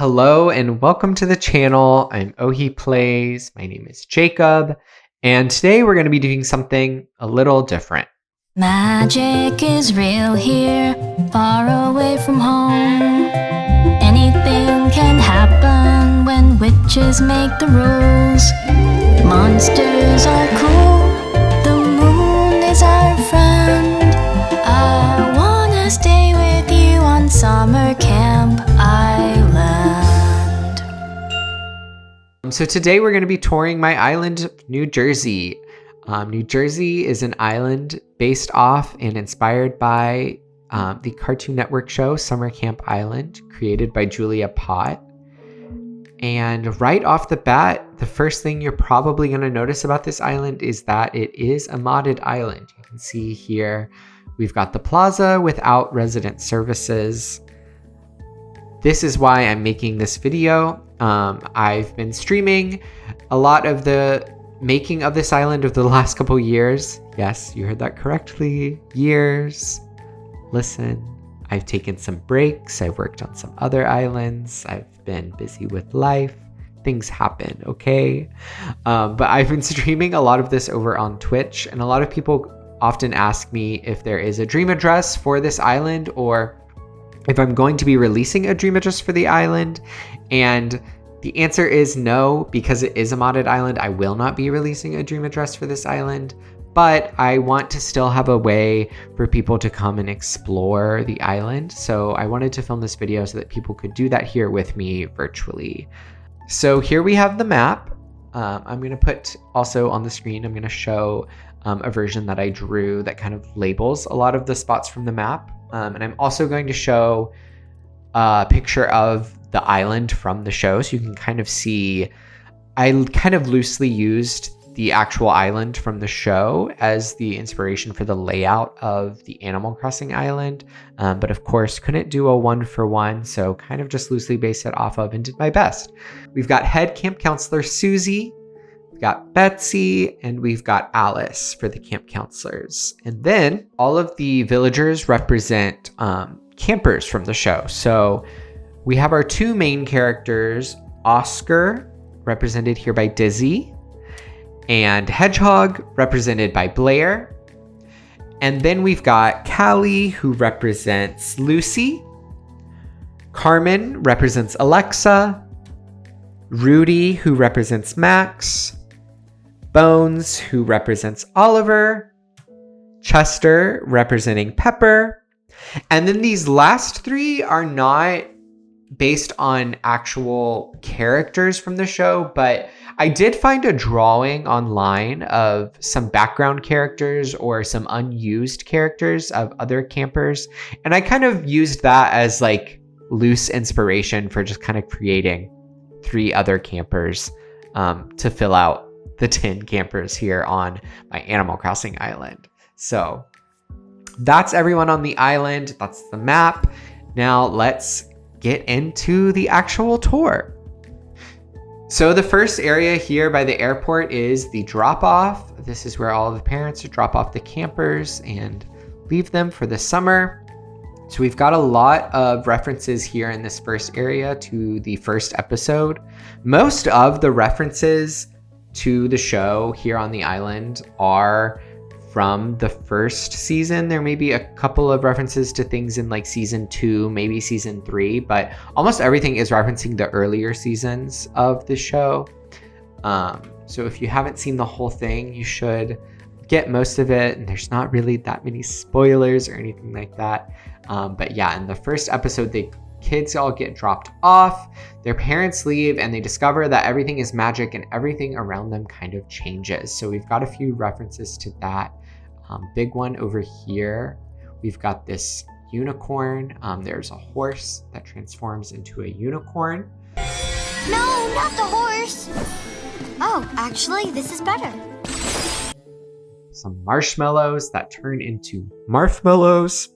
Hello and welcome to the channel. I'm Ohi Plays. My name is Jacob, and today we're going to be doing something a little different. Magic is real here, far away from home. Anything can happen when witches make the rules. Monsters are cool, the moon is our friend. I wanna stay with you on Summer Camp Island. So today we're going to be touring my island, New Jersey. New Jersey is an island based off and inspired by the Cartoon Network show Summer Camp Island, created by Julia Pott. And right off the bat, the first thing you're probably going to notice about this island is that it is a modded island. You can see here we've got the plaza without resident services. This is why I'm making this video. I've been streaming a lot of the making of this island over the last couple years. Yes, you heard that correctly. Years. Listen, I've taken some breaks. I've worked on some other islands. I've been busy with life. Things happen, okay? But I've been streaming a lot of this over on Twitch, and a lot of people often ask me if there is a dream address for this island, or if I'm going to be releasing a dream address for the island. And the answer is no, because it is a modded island. I will not be releasing a dream address for this island, but I want to still have a way for people to come and explore the island. So I wanted to film this video so that people could do that here with me virtually. So here we have the map. I'm going to put also on the screen, I'm going to show a version that I drew that kind of labels a lot of the spots from the map. And I'm also going to show a picture of the island from the show, so you can kind of see. I kind of loosely used the actual island from the show as the inspiration for the layout of the Animal Crossing island, but of course couldn't do a one-for-one, so kind of just loosely based it off of and did my best. We've got head camp counselor Susie, we've got Betsy, and we've got Alice for the camp counselors. And then all of the villagers represent campers from the show. So we have our two main characters, Oscar, represented here by Dizzy, and Hedgehog, represented by Blair. And then we've got Callie, who represents Lucy. Carmen represents Alexa. Rudy, who represents Max. Bones, who represents Oliver. Chester, representing Pepper. And then these last three are not based on actual characters from the show, but I did find a drawing online of some background characters or some unused characters of other campers, and I kind of used that as like loose inspiration for just kind of creating 3 other campers to fill out the 10 campers here on my Animal Crossing island. So that's everyone on the island. That's the map. Now let's get into the actual tour. So the first area here by the airport is the drop-off. This is where all the parents drop off the campers and leave them for the summer. So we've got a lot of references here in this first area to the first episode. Most of the references to the show here on the island are from the first season. There may be a couple of references to things in like season 2, maybe season 3, but almost everything is referencing the earlier seasons of the show. So if you haven't seen the whole thing, you should get most of it, and there's not really that many spoilers or anything like that. But yeah, in the first episode, the kids all get dropped off, their parents leave, and they discover that everything is magic and everything around them kind of changes. So we've got a few references to that. Big one over here, we've got this unicorn. There's a horse that transforms into a unicorn. No, not the horse. Oh, actually, this is better. Some marshmallows that turn into marshmallows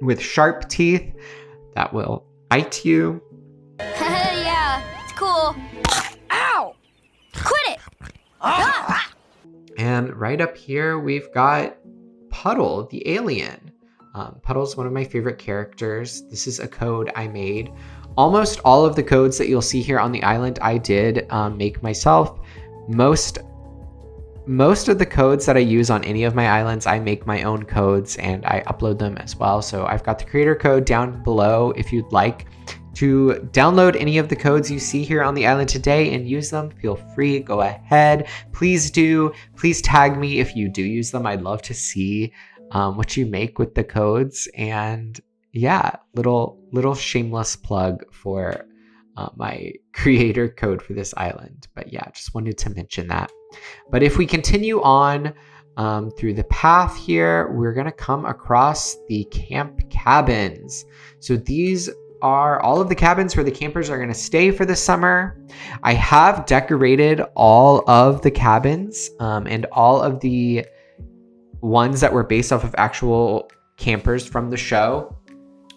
with sharp teeth that will bite you. Yeah, it's cool. Ow! Quit it! Ah! And right up here, we've got Puddle, the alien. Puddle's one of my favorite characters. This is a code I made Almost all of the codes that you'll see here on the island, I did make myself. Most of the codes that I use on any of my islands, I make my own codes and I upload them as well. So I've got the creator code down below if you'd like to download any of the codes you see here on the island today and use them. Feel free, go ahead. Please do. Please tag me if you do use them. I'd love to see what you make with the codes. And yeah, little shameless plug for my creator code for this island. But yeah, just wanted to mention that. But if we continue on through the path here, we're going to come across the camp cabins. So these are all of the cabins where the campers are going to stay for the summer. I have decorated all of the cabins and all of the ones that were based off of actual campers from the show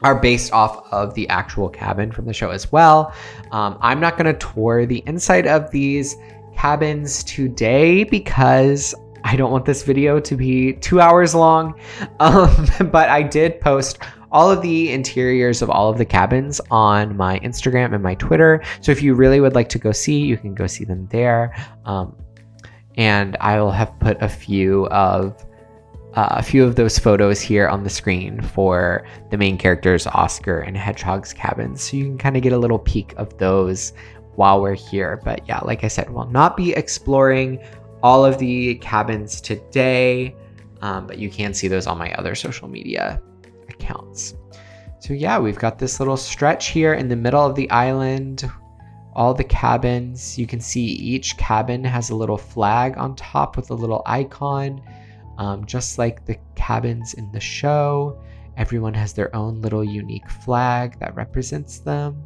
are based off of the actual cabin from the show as well. I'm not going to tour the inside of these cabins today because I don't want this video to be 2 hours long. But I did post all of the interiors of all of the cabins on my Instagram and my Twitter. So if you really would like to go see, you can go see them there. And I will have put a few of those photos here on the screen for the main characters, Oscar and Hedgehog's cabins. So you can kind of get a little peek of those while we're here. But yeah, like I said, we'll not be exploring all of the cabins today, but you can see those on my other social media accounts. So yeah, we've got this little stretch here in the middle of the island. All the cabins, you can see each cabin has a little flag on top with a little icon. Just like the cabins in the show, everyone has their own little unique flag that represents them.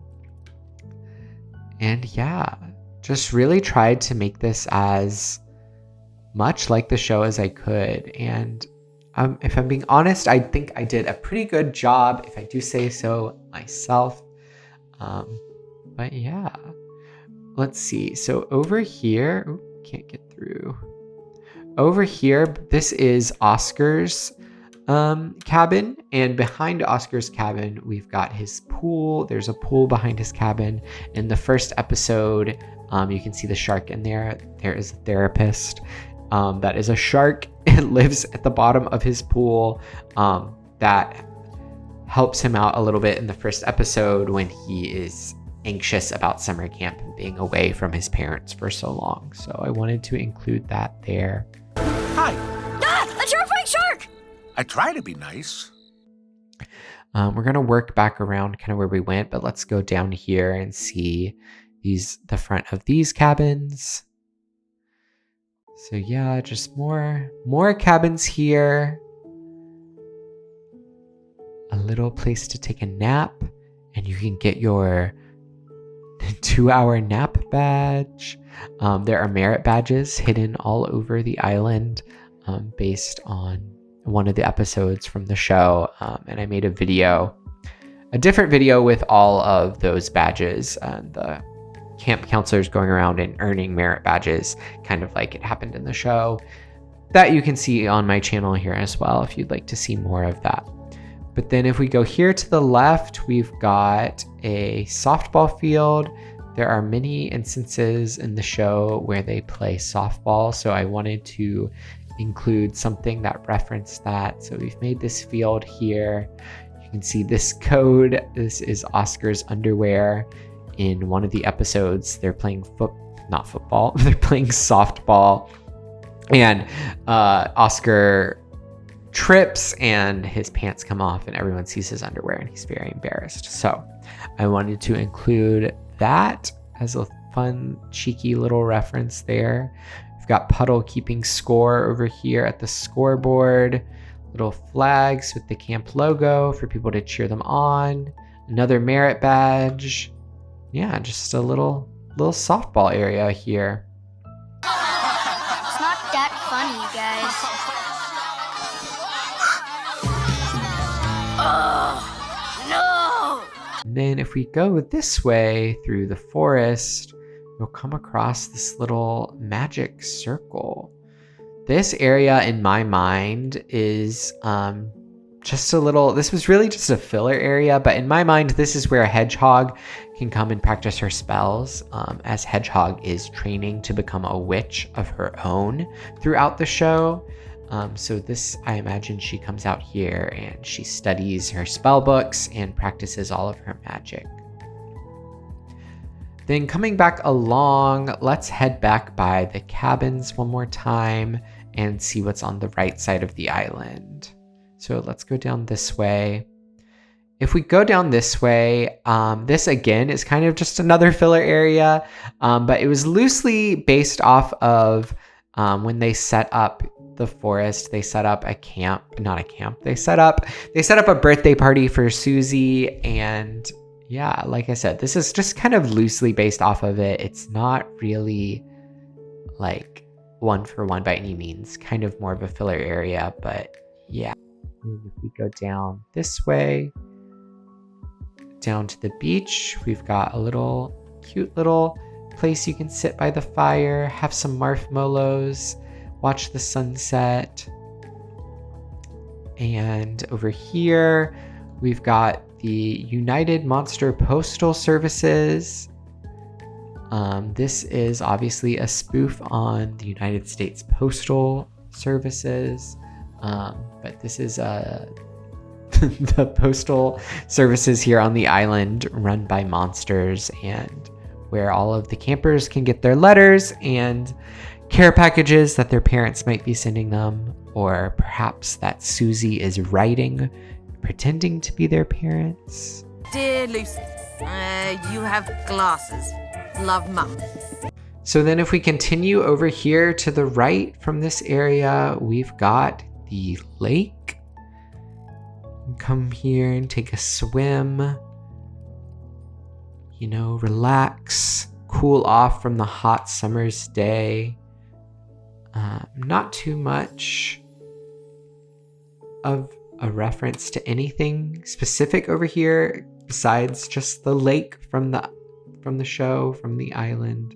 And yeah, just really tried to make this as much like the show as I could. And if I'm being honest, I think I did a pretty good job, if I do say so myself. But yeah, let's see. So over here, can't get through. Over here, this is Oscar's cabin, and behind Oscar's cabin, we've got his pool. There's a pool behind his cabin. In the first episode, you can see the shark in there. There is a therapist that is a shark and lives at the bottom of his pool. That helps him out a little bit in the first episode when he is anxious about summer camp and being away from his parents for so long. So I wanted to include that there. Hi. Ah! A terrifying shark! I try to be nice. We're going to work back around kind of where we went, but let's go down here and see the front of these cabins. So yeah, just more cabins here. A little place to take a nap, and you can get your 2-hour nap badge. There are merit badges hidden all over the island based on one of the episodes from the show. And I made a different video with all of those badges and the camp counselors going around and earning merit badges, kind of like it happened in the show, that you can see on my channel here as well if you'd like to see more of that. But then if we go here to the left, we've got a softball field. There are many instances in the show where they play softball, so I wanted to include something that referenced that. So we've made this field here. You can see this code. This is Oscar's underwear. In one of the episodes, they're playing not football, they're playing softball. And Oscar trips and his pants come off and everyone sees his underwear and he's very embarrassed. So I wanted to include that as a fun, cheeky little reference there. We've got Puddle keeping score over here at the scoreboard. Little flags with the camp logo for people to cheer them on. Another merit badge. Yeah, just a little softball area here. It's not that funny, you guys. No! And then if we go this way through the forest, you'll come across this little magic circle. This area in my mind is this was really just a filler area, but in my mind, this is where a hedgehog can come and practice her spells, as Hedgehog is training to become a witch of her own throughout the show. So this, I imagine she comes out here and she studies her spell books and practices all of her magic. Then coming back along, let's head back by the cabins one more time and see what's on the right side of the island. So let's go down this way. If we go down this way, this again is kind of just another filler area, but it was loosely based off of when they set up the forest. They set up a camp, not a camp. They set up a birthday party for Susie, and yeah, like I said, this is just kind of loosely based off of it. It's not really like one for one by any means, kind of more of a filler area, but yeah. And if we go down this way, down to the beach, we've got a cute little place you can sit by the fire, have some marshmallows, watch the sunset. And over here, we've got the United Monster Postal Services. This is obviously a spoof on the United States Postal Services, but this is the postal services here on the island run by monsters, and where all of the campers can get their letters and care packages that their parents might be sending them, or perhaps that Susie is writing, pretending to be their parents. Dear Lucy, you have glasses. Love, Mum. So then if we continue over here to the right from this area, we've got the lake. Come here and take a swim. You know, relax, cool off from the hot summer's day. Not too much of a reference to anything specific over here besides just the lake from the show, from the island.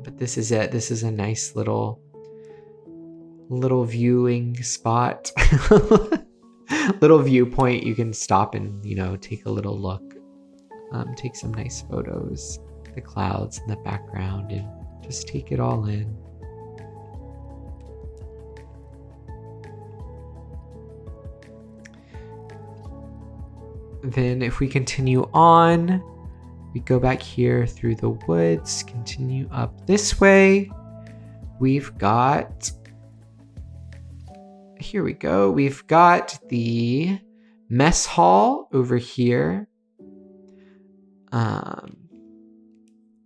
But this is it. This is a nice little viewing spot. Little viewpoint. You can stop and, you know, take a little look. Take some nice photos. The clouds in the background, and just take it all in. Then if we continue on, we go back here through the woods, continue up this way. We've got, here we go. We've got the mess hall over here,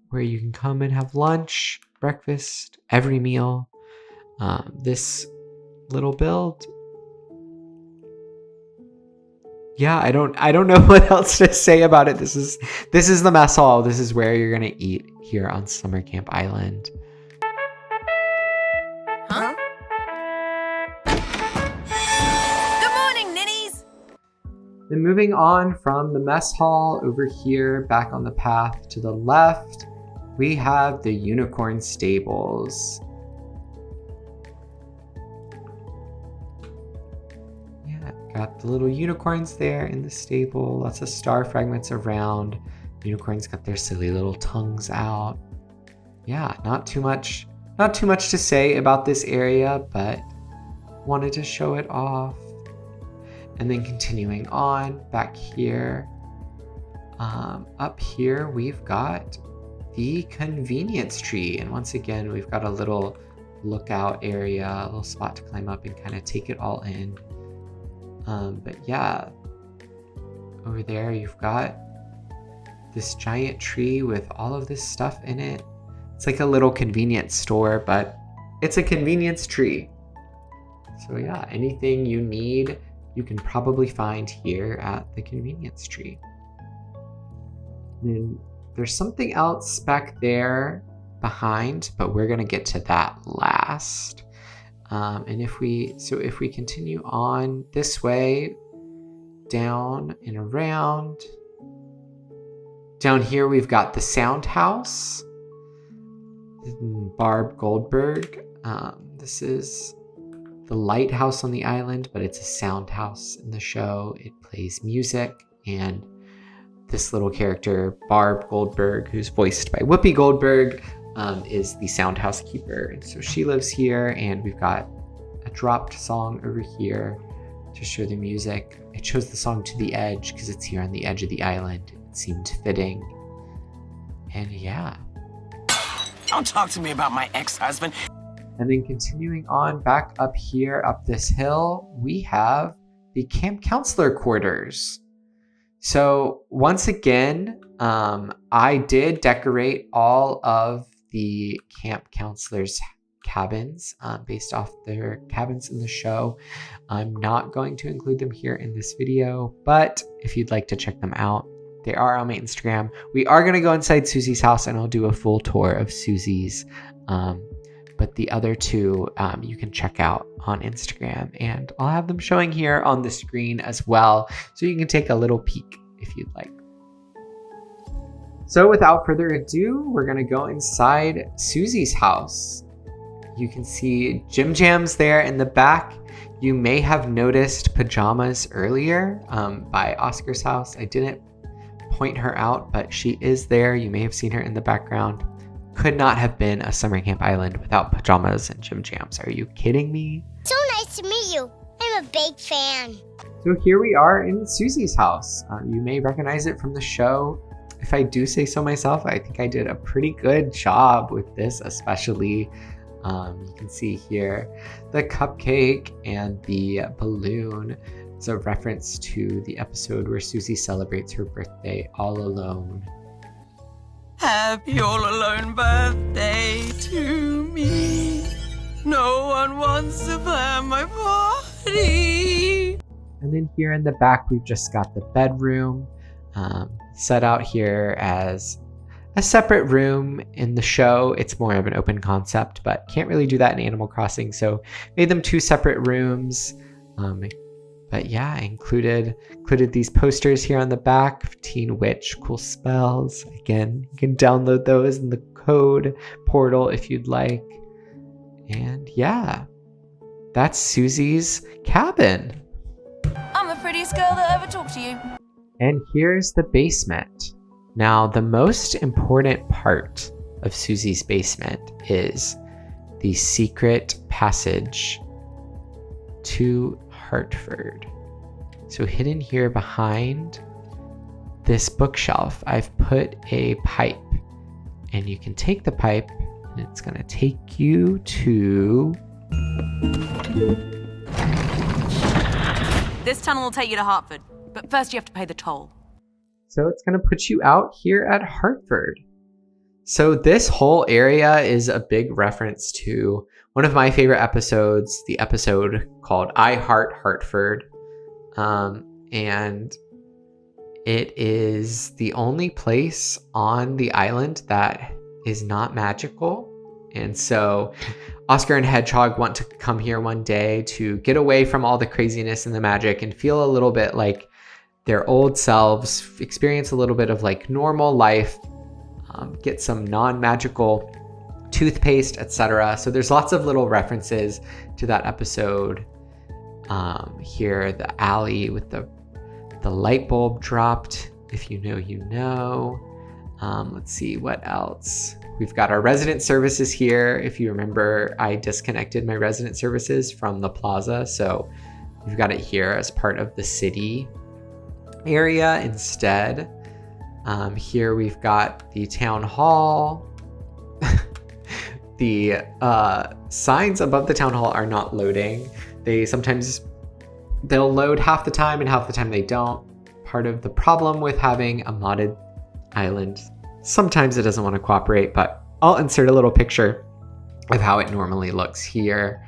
where you can come and have lunch, breakfast, every meal. This little build, yeah, I don't know what else to say about it. This is the mess hall. This is where you're gonna eat here on Summer Camp Island. Huh? Good morning, ninnies! Then moving on from the mess hall over here, back on the path to the left, we have the Unicorn Stables. Got the little unicorns there in the stable. Lots of star fragments around. Unicorns got their silly little tongues out. Yeah, not too much to say about this area, but wanted to show it off. And then continuing on back here, up here we've got the convenience tree, and once again we've got a little lookout area, a little spot to climb up and kind of take it all in. But yeah, over there you've got this giant tree with all of this stuff in it. It's like a little convenience store, but it's a convenience tree. So yeah, anything you need, you can probably find here at the convenience tree. And then there's something else back there behind, but we're gonna get to that last. And if we continue on this way, down and around, down here we've got the Sound House, Barb Goldberg. This is the lighthouse on the island, but it's a sound house in the show. It plays music, and this little character, Barb Goldberg, who's voiced by Whoopi Goldberg, is the sound housekeeper. And so she lives here, and we've got a dropped song over here to show the music. I chose the song To the Edge because it's here on the edge of the island. It seemed fitting. And yeah. Don't talk to me about my ex-husband. And then continuing on back up here, up this hill, we have the camp counselor quarters. So once again, I did decorate all of the camp counselors' cabins based off their cabins in the show. I'm not going to include them here in this video, but if you'd like to check them out, they are on my Instagram. We are going to go inside Susie's house, and I'll do a full tour of Susie's. But the other two you can check out on Instagram, and I'll have them showing here on the screen as well, so you can take a little peek if you'd like. So without further ado, we're going to go inside Susie's house. You can see Jim Jams there in the back. You may have noticed pajamas earlier by Oscar's house. I didn't point her out, but she is there. You may have seen her in the background. Could not have been a summer camp island without pajamas and Jim Jams. Are you kidding me? So nice to meet you. I'm a big fan. So here we are in Susie's house. You may recognize it from the show. If I do say so myself, I think I did a pretty good job with this, especially. You can see here the cupcake and the balloon. It's a reference to the episode where Susie celebrates her birthday all alone. Happy all alone birthday to me. No one wants to plan my party. And then here in the back, we've just got the bedroom set out here as a separate room. In the show, it's more of an open concept, but can't really do that in Animal Crossing, so made them two separate rooms. But yeah, I included these posters here on the back. Teen Witch, cool spells. Again, you can download those in the code portal if you'd like. And yeah, that's Susie's cabin. I'm the prettiest girl that ever talked to you. And here's the basement. Now, the most important part of Susie's basement is the secret passage to Hartford. So hidden here behind this bookshelf, I've put a pipe, and you can take the pipe and it's gonna take you to... This tunnel will take you to Hartford, but first you have to pay the toll. So it's gonna put you out here at Hartford. So this whole area is a big reference to one of my favorite episodes, the episode called I Heart Hartford. And it is the only place on the island that is not magical. And so Oscar and Hedgehog want to come here one day to get away from all the craziness and the magic and feel a little bit like their old selves, experience a little bit of like normal life, get some non-magical toothpaste, etc. So there's lots of little references to that episode. Here, the alley with the light bulb dropped. If you know, you know. Let's see what else. We've got our resident services here. If you remember, I disconnected my resident services from the plaza, so we've got it here as part of the city area instead. Here we've got the town hall. The signs above the town hall are not loading. They'll load half the time and half the time they don't. Part of the problem with having a modded island, sometimes it doesn't want to cooperate, but I'll insert a little picture of how it normally looks here.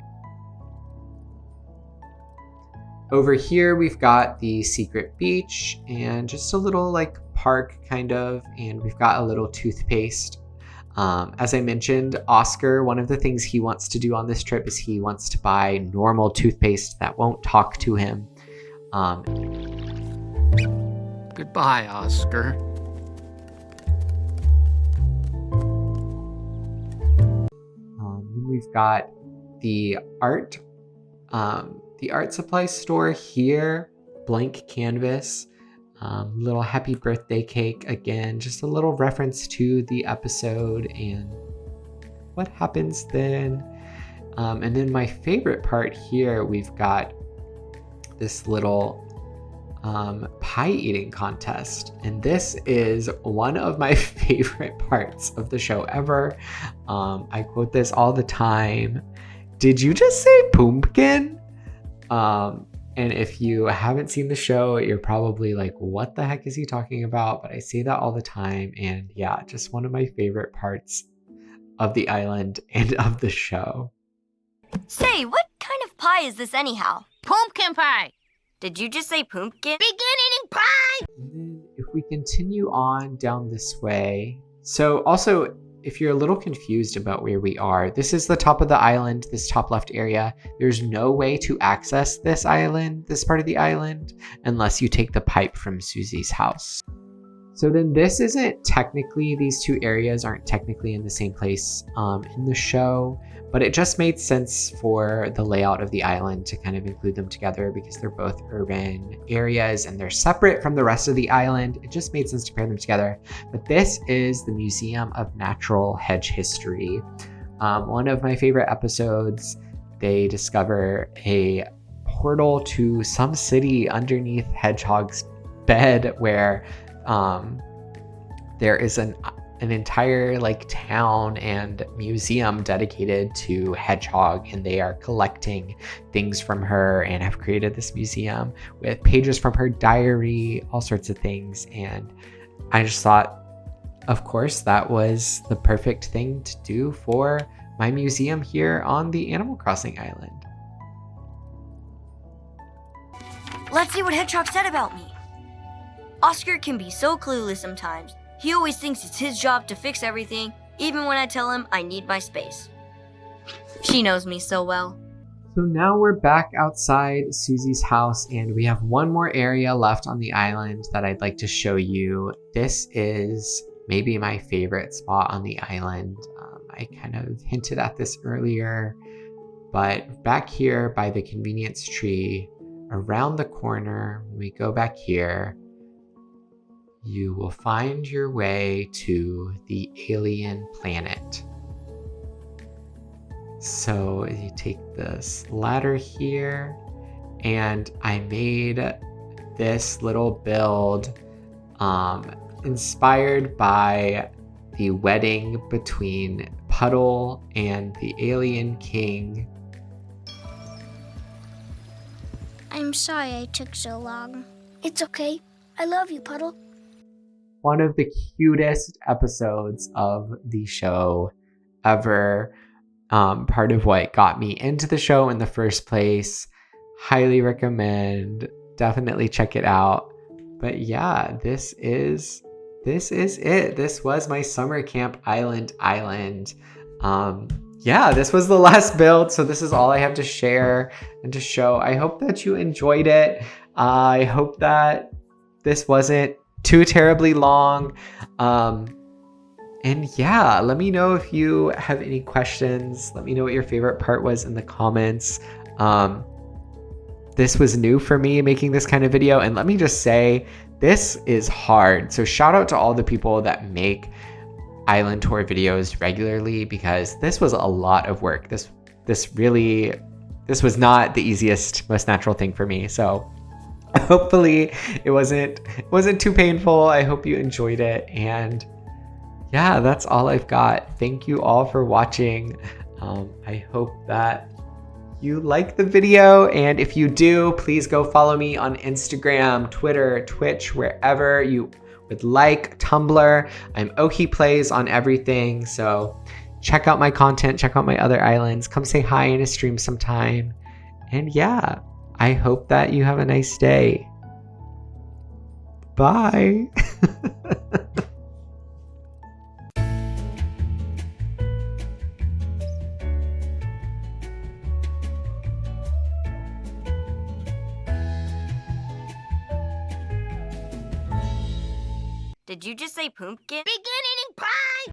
Over here, we've got the secret beach and just a little like park kind of, and we've got a little toothpaste. As I mentioned, Oscar, one of the things he wants to do on this trip is he wants to buy normal toothpaste that won't talk to him. Goodbye, Oscar. We've got the art The art supply store here, blank canvas, little happy birthday cake. Again, just a little reference to the episode and what happens then. And then my favorite part here, we've got this little pie eating contest, and this is one of my favorite parts of the show ever. I quote this all the time. Did you just say pumpkin? And if you haven't seen the show, you're probably like, what the heck is he talking about? But I say that all the time, and yeah, just one of my favorite parts of the island and of the show. Say, what kind of pie is this anyhow? Pumpkin pie. Did you just say pumpkin? Begin eating pie. And then if we continue on down this way, so also, if you're a little confused about where we are, this is the top of the island, this top left area. There's no way to access this island, this part of the island, unless you take the pipe from Susie's house. So then this isn't technically, these two areas aren't technically in the same place in the show, but it just made sense for the layout of the island to kind of include them together because they're both urban areas and they're separate from the rest of the island. It just made sense to pair them together. But this is the Museum of Natural Hedge History. One of my favorite episodes, they discover a portal to some city underneath Hedgehog's bed where there is an entire like town and museum dedicated to Hedgehog, and they are collecting things from her and have created this museum with pages from her diary, all sorts of things. And I just thought, of course, that was the perfect thing to do for my museum here on the Animal Crossing island. Let's see what Hedgehog said about me. Oscar can be so clueless sometimes. He always thinks it's his job to fix everything, even when I tell him I need my space. She knows me so well. So now we're back outside Susie's house, and we have one more area left on the island that I'd like to show you. This is maybe my favorite spot on the island. I kind of hinted at this earlier, but back here by the convenience tree, around the corner, when we go back here, you will find your way to the alien planet. So you take this ladder here, and I made this little build inspired by the wedding between Puddle and the alien king. I'm sorry I took so long. It's okay. I love you, Puddle. One of the cutest episodes of the show ever. Part of what got me into the show in the first place. Highly recommend. Definitely check it out. But yeah, this is it. This was my summer camp island. Yeah, this was the last build, so this is all I have to share and to show. I hope that you enjoyed it. I hope that this wasn't too terribly long. And yeah, let me know if you have any questions. Let me know what your favorite part was in the comments. This was new for me, making this kind of video, and let me just say, this is hard. So shout out to all the people that make island tour videos regularly, because this was a lot of work. This was not the easiest, most natural thing for me. So hopefully it wasn't too painful. I hope you enjoyed it. And yeah, that's all I've got. Thank you all for watching. I hope that you like the video, and if you do, please go follow me on Instagram, Twitter, Twitch, wherever you would like. Tumblr, I'm Oki Plays on everything, so check out my content, check out my other islands, come say hi in a stream sometime. And yeah, I hope that you have a nice day. Bye. Did you just say pumpkin? Begin